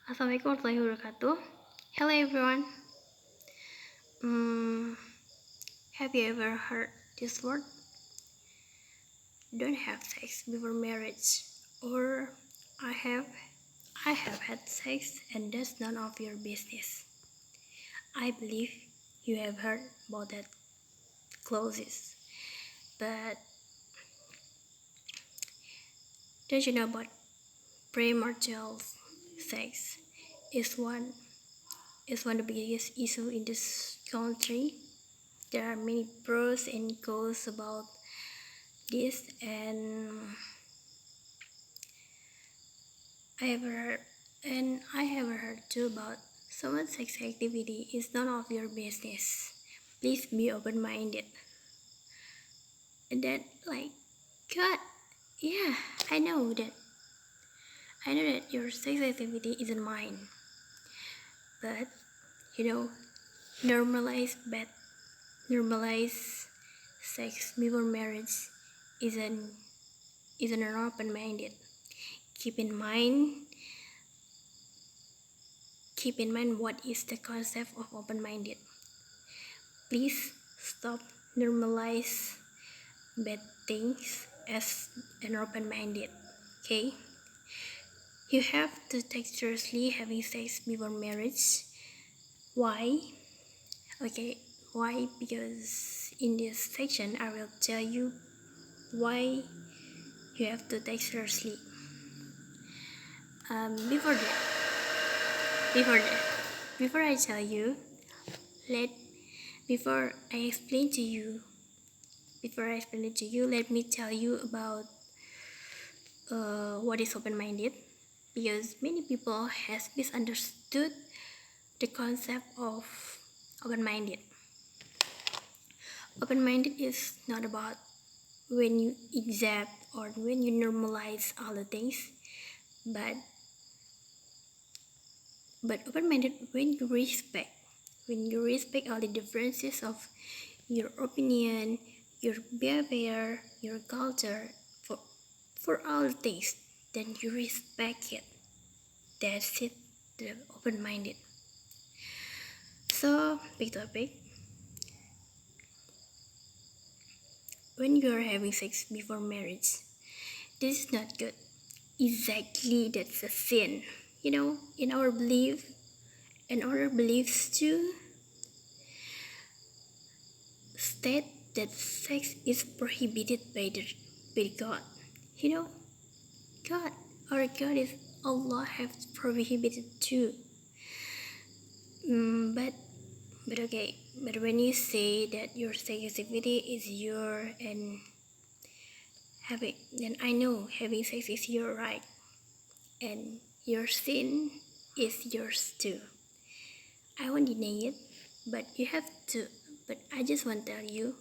Assalamualaikum warahmatullahi wabarakatuh. Hello everyone. Have you ever heard this word? Don't have sex before marriage, or I have had sex and that's none of your business. I believe you have heard about that clauses, but don't you know about premarital sex is one of the biggest issue in this country. There are many pros and cons about this, and I have heard too about someone's sex activity is none of your business. Please be open-minded. And that, like, God, yeah, I know that your sex activity isn't mine, but normalize sex before marriage isn't an open-minded. Keep in mind what is the concept of open-minded. Please stop normalize bad things as an open-minded. Okay? You have to take seriously having sex before marriage. Why? Okay, why? Because in this section I will tell you why you have to take seriously. Before I tell you, before I explain to you, let me tell you about what is open-minded, because many people has misunderstood the concept of open-minded. Open-minded is not about when you accept or when you normalize all the things, but open-minded when you respect all the differences of your opinion, your behavior, your culture, for all things, then you respect it. That's it, the open-minded. So, big topic. When you are having sex before marriage, this is not good. Exactly, that's a sin. In our belief and other beliefs too, state that sex is prohibited by God. God, our God is Allah have prohibited too. But when you say that your sex activity is your and habit, then I know having sex is your right and your sin is yours too. I won't deny it, but you have to. But I just want to tell you,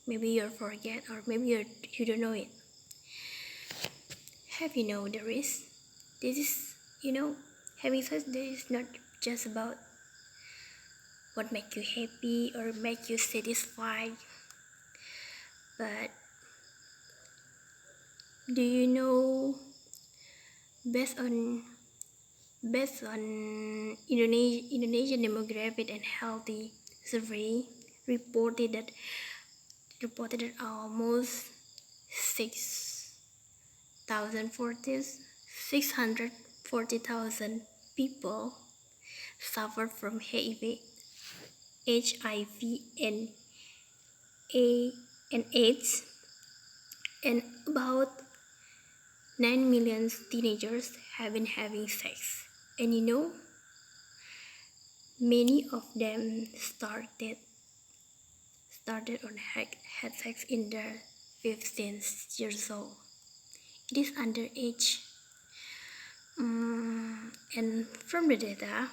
maybe you forget or maybe you don't know it. Have you know the risk? This is, having sex. This is not just about what make you happy or make you satisfied, but do you know, based on Indonesian demographic and healthy survey reported that almost 640,000 people suffer from HIV and AIDS, and about 9 million teenagers have been having sex. And many of them started on had sex in their 15 years old. It is underage. And from the data,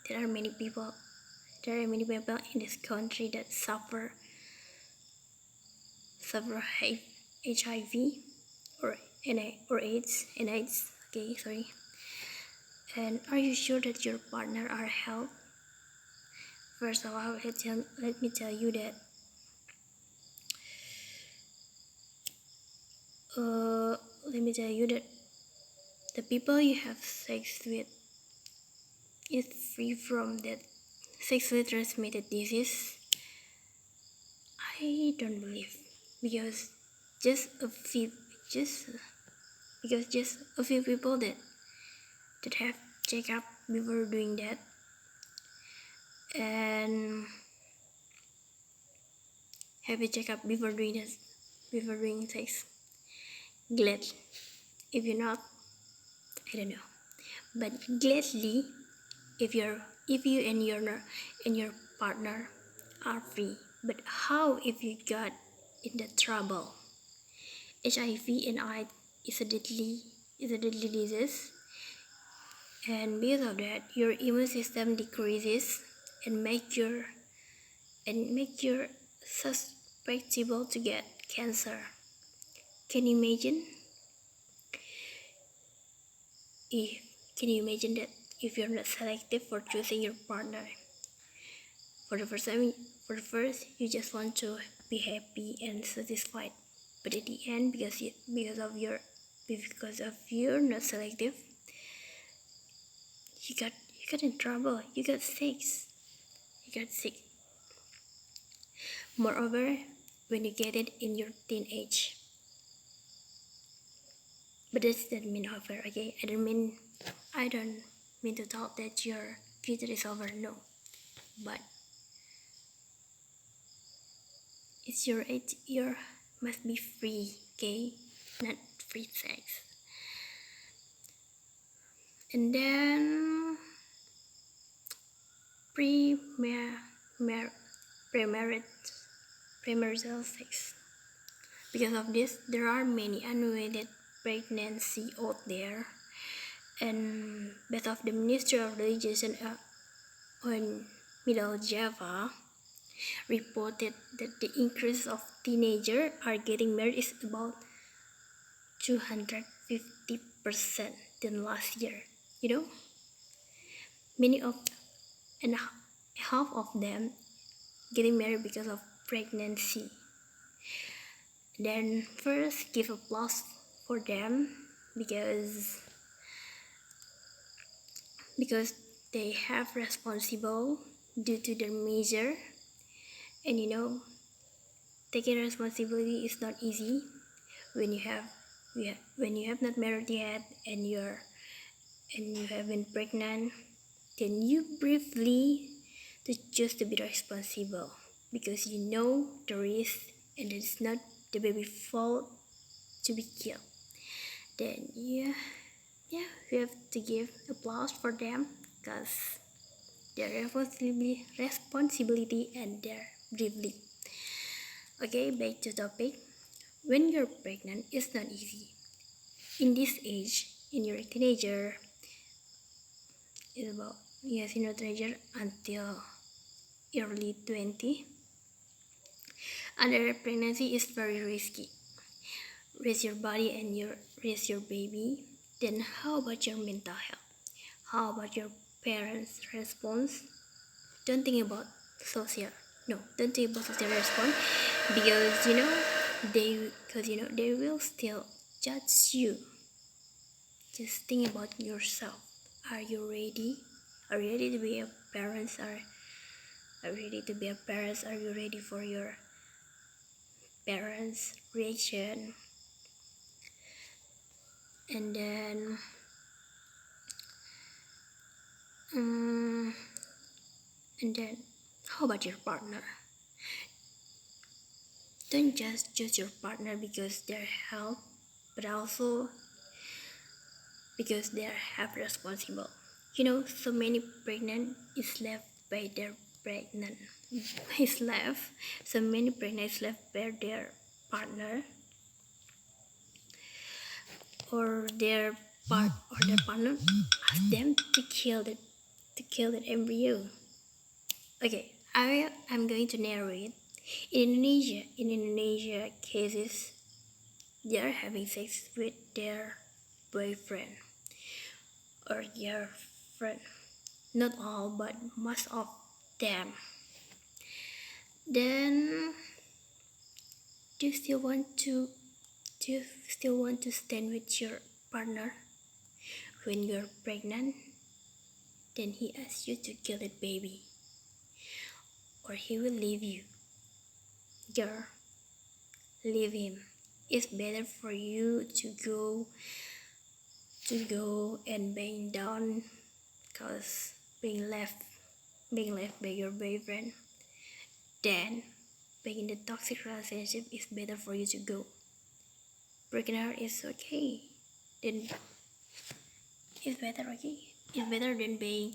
there are many people in this country that suffer HIV or AIDS. Okay, sorry. And are you sure that your partner are healthy? First of all, let me tell you that the people you have sex with is free from that sexually transmitted disease, I don't believe, because just a few, just just a few people that have checked up before doing that, and have a checkup before doing this, before doing sex. Glad. If you're not, I don't know. But gladly, if you and your partner are free. But how if you got in the trouble? HIV and AIDS is a deadly disease, and because of that, your immune system decreases and make you susceptible to get cancer. Can you imagine? If can you imagine that if you're not selective for choosing your partner? For the first time, for the first, you just want to be happy and satisfied, but at the end, because of you're not selective, you got in trouble. You got sick. You got sick. Moreover, when you get it in your teenage, but that doesn't mean over. Okay, I don't mean to talk that your future is over. No, but it's your age. You must be free. Okay, not free sex. And then premarital sex. Because of this, there are many unwanted pregnancy out there, and based of the Ministry of Religion on Middle Java reported that the increase of teenagers are getting married is about 250% than last year. You know, many of and half of them getting married because of pregnancy. Then first give applause for them because they have responsible due to their measure, and you know, taking responsibility is not easy when you have not married yet and you have been pregnant. Then you briefly to choose to be responsible because you know the risk and it's not the baby fault to be killed. Then you have to give applause for them because their responsibility and their bravery. Okay, back to topic. When you're pregnant, it's not easy. In this age, in your teenager, is about in your teenager until early 20. Under pregnancy is very risky. Raise your body and raise your baby. Then how about your mental health? How about your parents' response? Don't think about social. No, don't think about social response because they will still judge you. Just think about yourself. Are you ready? Are you ready to be a parent? Are you ready to be a parent? Are you ready for your parents' reaction? And then how about your partner? Don't just choose your partner because they're health, but also because they are responsible. You know, so many pregnant is left by their pregnant is left. So many pregnant is left by their partner or their partner ask them to kill that embryo. Okay, I'm going to narrate. In Indonesia cases, they are having sex with their boyfriend or their friend. Not all, but most of them. Then, do you still want to stand with your partner? when you're pregnant, then he asks you to kill that baby, or he will leave you. Girl, leave him. It's better for you to go and bang down, cause being left by your boyfriend, then being in the toxic relationship is better for you to go. Broken heart is okay, then it's better, okay? It's better than being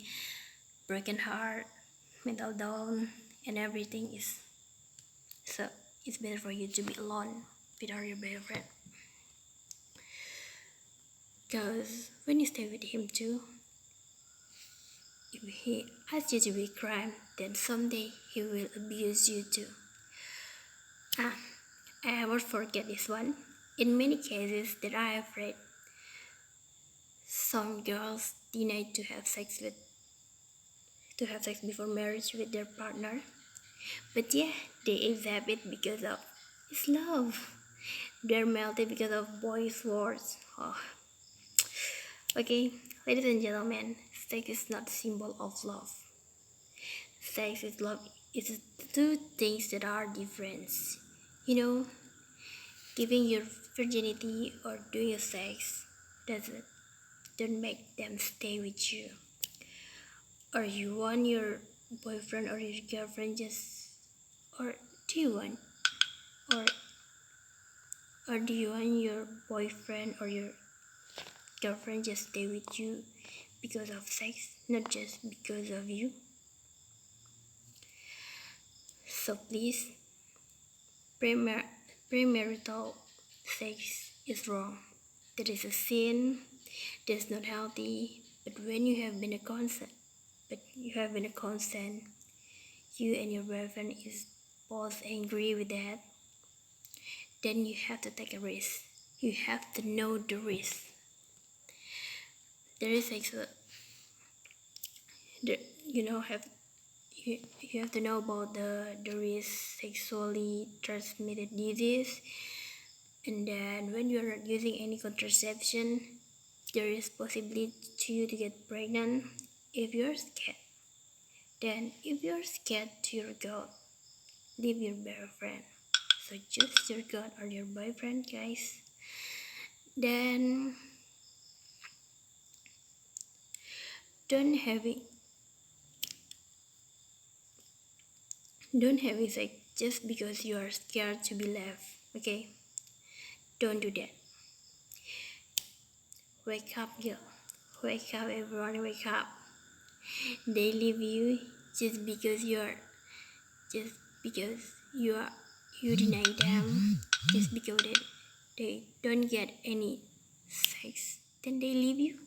broken heart, mental down, and everything is. So it's better for you to be alone without your boyfriend. Cause when you stay with him too, if he asks you to be crime, then someday he will abuse you too. I won't forget this one. In many cases that I have read, some girls deny to have sex before marriage with their partner. But yeah, they accept it because of it's love. They're melted because of boys' words. Oh. Okay, ladies and gentlemen, sex is not a symbol of love. Sex is love. It's two things that are different. You know, giving your virginity or doing a sex don't make them stay with you. Or you want your boyfriend or your girlfriend or do you want or do you want your boyfriend or your girlfriend just stay with you because of sex, not just because of you? So please, premarital sex is wrong. That is a sin. That's not healthy. But when you have been a consent, you and your boyfriend is both angry with that, then you have to take a risk. You have to know the risk. There is sexual, you have to know about the risk sexually transmitted disease, and then when you are not using any contraception, there is possibility to you to get pregnant. If you're scared to your God, leave your boyfriend. So choose your God or your boyfriend, guys. Then don't have sex just because you are scared to be left. Okay, don't do that. Wake up, girl. Wake up, everyone. Wake up. They leave you just because you deny them, just because they don't get any sex, then they leave you.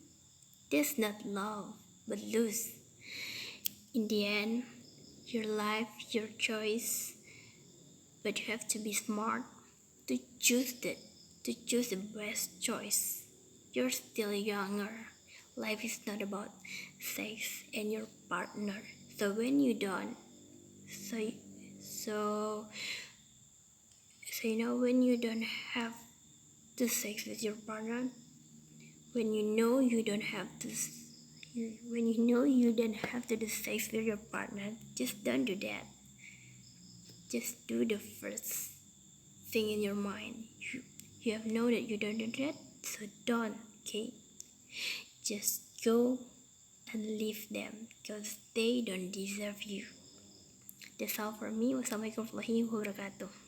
That's not love, but lose. In the end, your life, your choice, but you have to be smart to choose the best choice. You're still younger. Life is not about sex and your partner. So when you don't, so when you don't have the sex with your partner, when you know you don't have to do sex with your partner, just don't do that. Just do the first thing in your mind. You have known that you don't do that, so don't, okay? Just go and leave them because they don't deserve you. That's all for me. Wassalamualaikum warahmatullahi wabarakatuh.